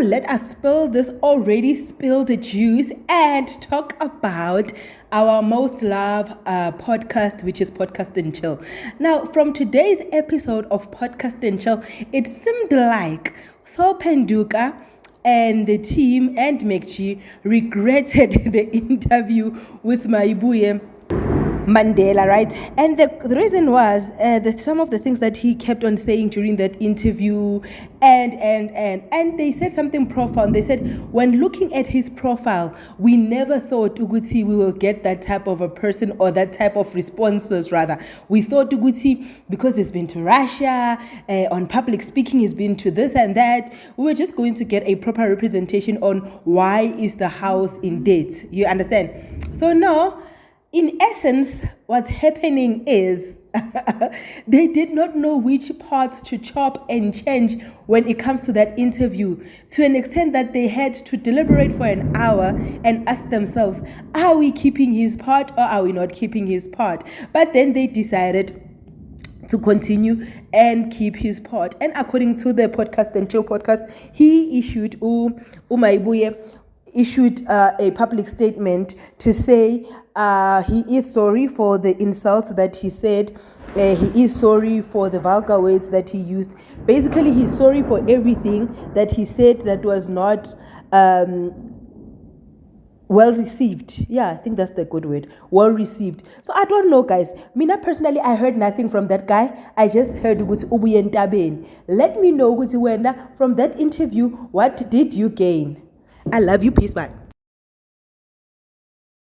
Let us spill this already spilled juice and talk about our most loved podcast, which is Podcast and Chill. Now, from today's episode of Podcast and Chill, it seemed like Sol Penduka and the team and MacG regretted the interview with Mayibuye Mandela, right? And the reason was that some of the things that he kept on saying during that interview, and they said something profound. They said, when looking at his profile, we never thought Uguti we will get that type of a person or that type of responses. Rather, we thought Uguti, because he's been to Russia on public speaking, he's been to this and that, we were just going to get a proper representation on why is the house in debt. You understand? So no. In essence, what's happening is they did not know which parts to chop and change when it comes to that interview, to an extent that they had to deliberate for an hour and ask themselves, are we keeping his part or are we not keeping his part? But then they decided to continue and keep his part. And according to the Podcast and Chill podcast, he issued, Mayibuye issued a public statement to say he is sorry for the insults that he said. He is sorry for the vulgar words that he used. Basically, he's sorry for everything that he said that was not well received. Yeah, I think that's the good word. Well received. So I don't know, guys. Mina personally, I heard nothing from that guy. I just heard Ubuye Ntabeni. Let me know, from that interview, what did you gain? I love you. Peace. Bye.